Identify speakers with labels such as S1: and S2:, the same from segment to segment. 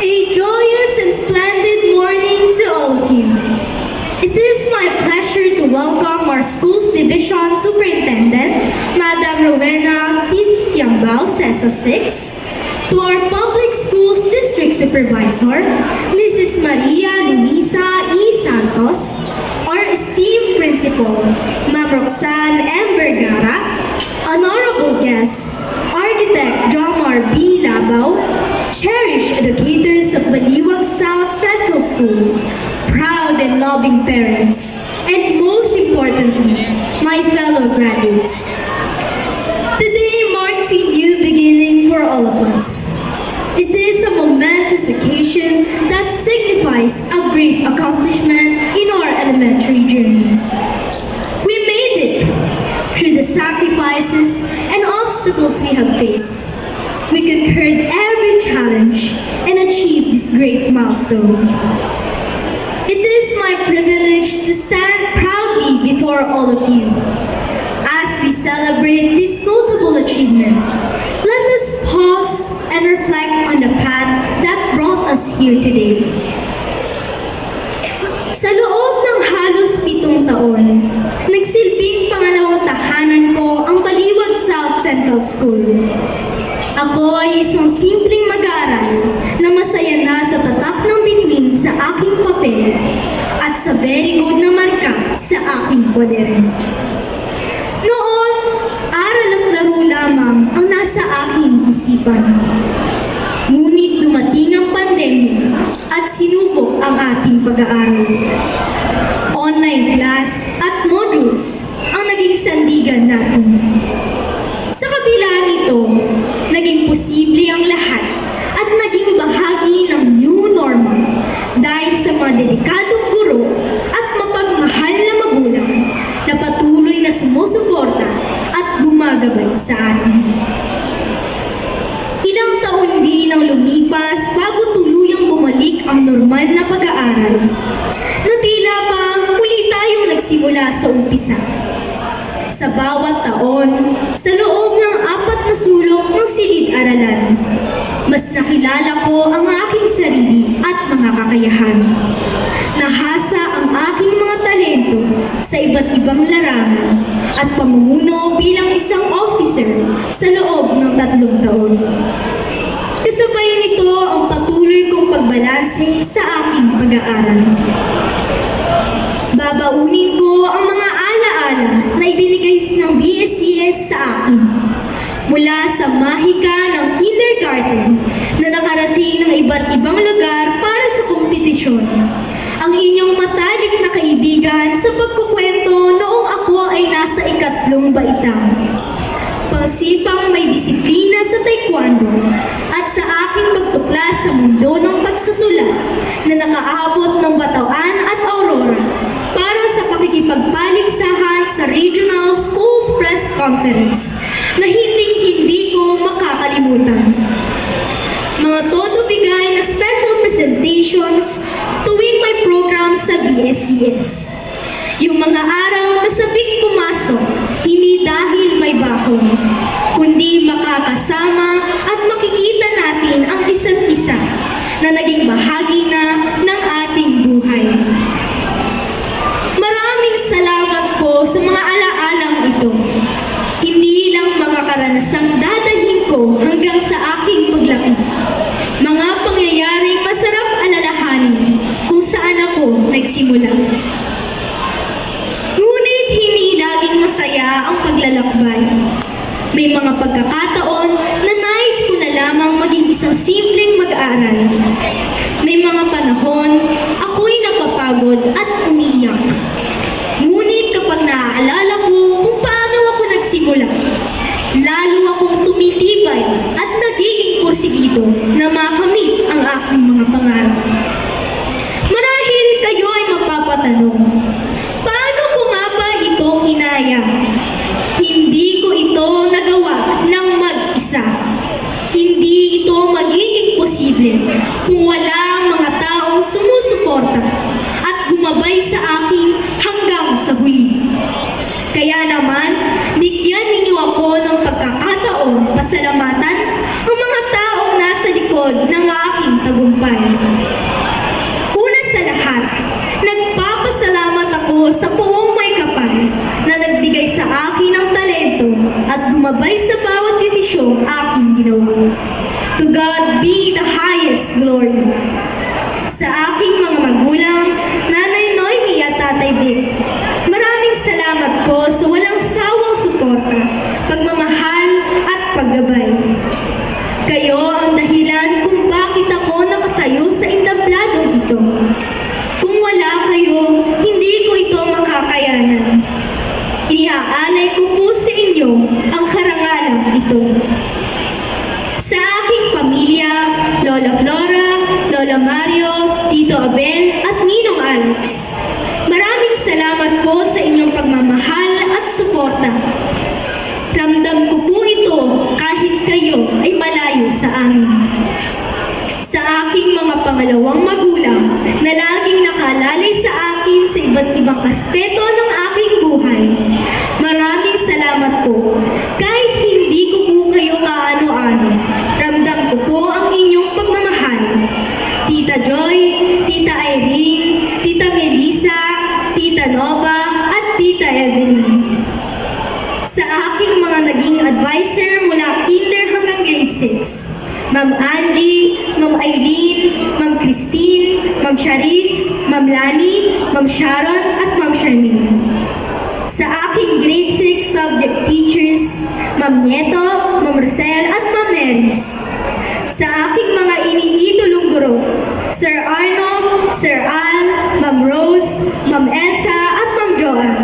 S1: A joyous and splendid morning to all of you. It is my pleasure to welcome our school's division superintendent, Madam Rowena Tizquiambao, CESA 6, to our public schools district supervisor, Mrs. Maria Luisa E. Santos, our esteemed principal, Ma'am Roxanne M. Vergara, honorable guests, Architect Jomar B. Labao, cherished educators of Baliwag South Central School, proud and loving parents, and most importantly, my fellow graduates. Today marks a new beginning for all of us. It is a momentous occasion that signifies a great accomplishment in our elementary journey. We made it through the sacrifices and obstacles we have faced. We conquered every challenge and achieved this great milestone. It is my privilege to stand proudly before all of you. As we celebrate this notable achievement, let us pause and reflect on the path that brought us here today. Sa loob ng halos 7 taon, nagsilbing pangalawang tahanan ko ang Baliwag South Central School. Ako ay isang simpleng mag-aaral na masaya na sa tatak ng bituin sa aking papel at sa very good na marka sa aking kwaderno. Noon, aral at laro lamang ang nasa aking isipan. Ngunit dumating ang pandemya at sinubok ang ating pag-aaral. Online class at modules ang naging sandigan natin. Sa kabila nito, naging posible ang lahat at naging bahagi ng new normal dahil sa mga dedikadong guro at mapagmahal na magulang na patuloy na sumusuporta at gumagabay sa atin. Ilang taon din ang lumipas bago tuluyang bumalik ang normal na pag-aaral na tila ba muli tayong nagsimula sa umpisa. Sa bawat taon, sa loob ng 4 na sulok ng silid-aralan, mas nakilala ko ang aking sarili at mga kakayahan. Nahasa ang aking mga talento sa iba't ibang larangan at pamumuno bilang isang officer sa loob ng 3 taon. Kasabay nito ang patuloy kong pagbalanse sa aking pag-aaral. Babaunin ko ang mga alaala na ibinigay ng BSCS sa akin. Mula sa mahika ng kindergarten na nakarating ng iba't ibang lugar para sa kompetisyon. Ang inyong matalik na kaibigan sa pagkukwento noong ako ay nasa 3 baitang. Pangsipang may disiplina sa taekwondo at sa aking pagtuklas sa mundo ng pagsusulat na nakaabot ng Bataan at Aurora para sa pakikipagpaligsahan sa Regional Schools Press Conference na hindi ko makakalimutan. Mga todo bigay na special presentations tuwing may program sa BSCS. Yung mga araw na sabik pumasok, hindi dahil may bakong, kundi makakasama at makikita natin ang isa't isa na naging bahagi na ng ating buhay. Maraming salamat po sa mga alaalang ito. Hindi lang mga karanasang dadalhin ko hanggang sa aking paglaki. Mga pangyayaring masarap alalahanin kung saan ako nagsimula. Ngunit hindi laging masaya ang paglalakbay. May mga pagkakataon na nais ko na lamang maging isang simpleng mag-aaral. May mga panahon, ako'y napapagod at umiiyak. Ngunit kapag naaalala ko kung paano ako nagsimula, lalo akong tumitibay at nagiging porsigido na makamit ang aking mga pangarap. Marahil kayo ay mapapatanong, paano ko nga ba ito kinaya? Hindi ko ito nagawa ng mag-isa. Hindi ito magiging posible kung wala ang mga taong sumusuporta at gumabay sa akin hanggang sa huli. Kaya naman, bigyan ninyo ako ng pagkakataon pasalamatan ang mga taong nasa likod ng aking aking tagumpay. Una sa lahat, nagpapasalamat ako sa buong may kapal na nagbigay sa akin ng talento at gumabay sa bawat desisyong aking ginawa. To God be the highest glory. Sa aking mga magulang, Nanay Noemi at Tatay Vic, maraming salamat po sa walang sawang suporta, pagmamahal at paggabay. Kayo ang dahilan kung bakit ako nakatayo sa entabladong ito. Kung wala kayo, hindi ko ito makakayanan. Iniaalay ko po sa inyo ang karangalang ito. Sa aking pamilya, Lola Flora, Lola Mario, Tito Abel at Ninong Alex, maraming salamat po sa inyong pagmamahal at suporta. Ramdam ko po ito kahit kayo ay malayo sa amin. Sa aking mga pangalawang magulang na laging nakalalay sa akin sa iba't ibang aspeto ng aking buhay, maraming salamat po. Kahit hindi ko po kayo kaano-ano, ramdam ko po ang inyong pagmamahal. Tita Joy, Tita Irene, Tita Melissa, Tita Nova, at Tita Evelyn. Sa aking mga naging advisor mula kinder hanggang grade 6, Ma'am Angie, Ma'am Irene, Ma'am Christine, Ma'am Charis, Ma'am Lani, Ma'am Sharon, at Ma'am Charmaine. Sa aking grade 6 subject teachers, Ma'am Nieto, Ma'am Rosel, at Ma'am Neris. Sa aking mga iniidolong guro, Sir Arno, Sir Al, Ma'am Rose, Ma'am Elsa, at Ma'am Joanne.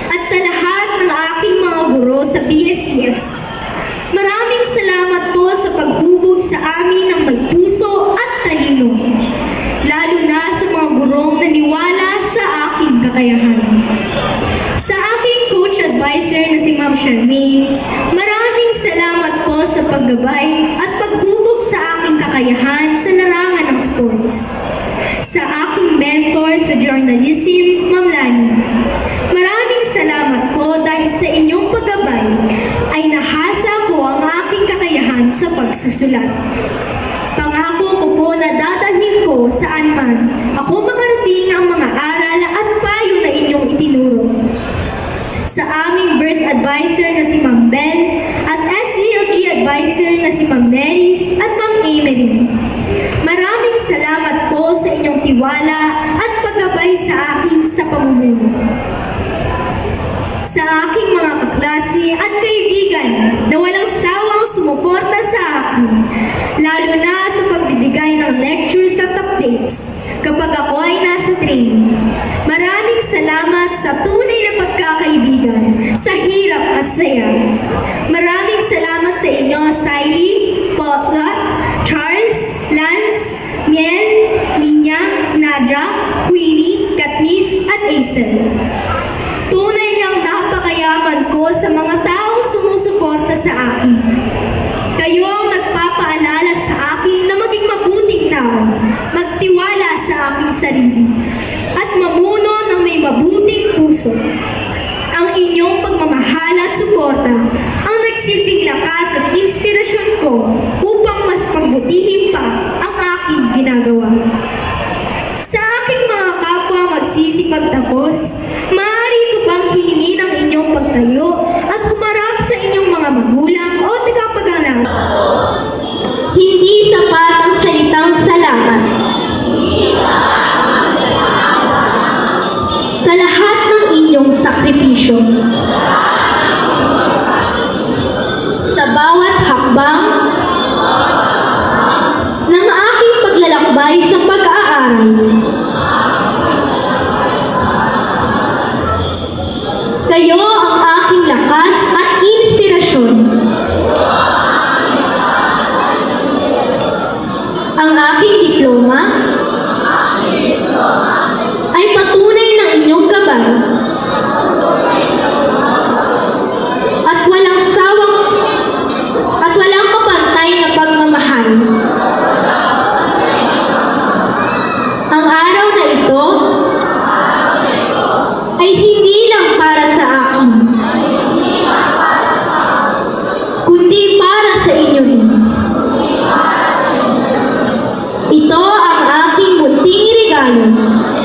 S1: At sa lahat ng aking mga guro sa BSCS, maraming salamat po sa paghubog sa amin ng may puso at talino, lalo na sa mga gurong naniwala sa aking kakayahan. Sa aking coach advisor na si Ma'am Charmaine, maraming salamat po sa paggabay at paghubog sa aking kakayahan sa larangan ng sports. Sa aking mentor sa journalism, Ma'am Lani, maraming salamat po dahil sa inyong paggabay ay nahasa ko ang aking kakayahan sa pagsusulat. Pangako ko po na dadalhin ko saan man ako makarating ang mga aral at payo na inyong itinuro. Sa aming birth advisor na si Ma'am Bell at SDLG advisor na si Ma'am Neris at Ma'am Emery, maraming salamat po sa inyong tiwala at paggabay sa akin sa pamumuno. Sa aking mga kaklase at kaibigan na walang sawang sumuporta sa akin, lalo na sa pagbibigay ng lectures at updates kapag ako ay nasa training. Maraming salamat sa tunay na pagkakaibigan, sa hirap at saya. Maraming salamat sa inyo, Siley, Paula, Charles, Lance, Miel, Ninya, Nadra, Queenie, Katniss, at Aisel. Tunay niyang napakayaman ko sa mga taong sumusuporta sa akin. Kayo ang nagpapaalala sa akin na maging mabuting tao, magtiwala sa aking sarili, at mamuno ng may mabuting puso. Ang inyong pagmamahal at suporta ang nagsilbing lakas at inspirasyon ko upang mas pagbutihin pa ang aking ginagawa. Sa aking mga kapwa magsisipagtapos, maaari ko bang hilingin ang inyong pagtayo at humarap sa inyong mga magulang o tagapag-alam? Hindi sapat ang salitang salamat. Sa lahat ng inyong sakripisyo, sa bawat hakbang ng aking paglalakbay sa pag-aaral, kayo ang aking lakas at inspirasyon. Ang aking diploma ay patunay ng inyong gabay at walang kapantay na pagmamahal. Ang araw na ito ay hindi lang para sa akin, kundi para sa inyo rin.
S2: regalo.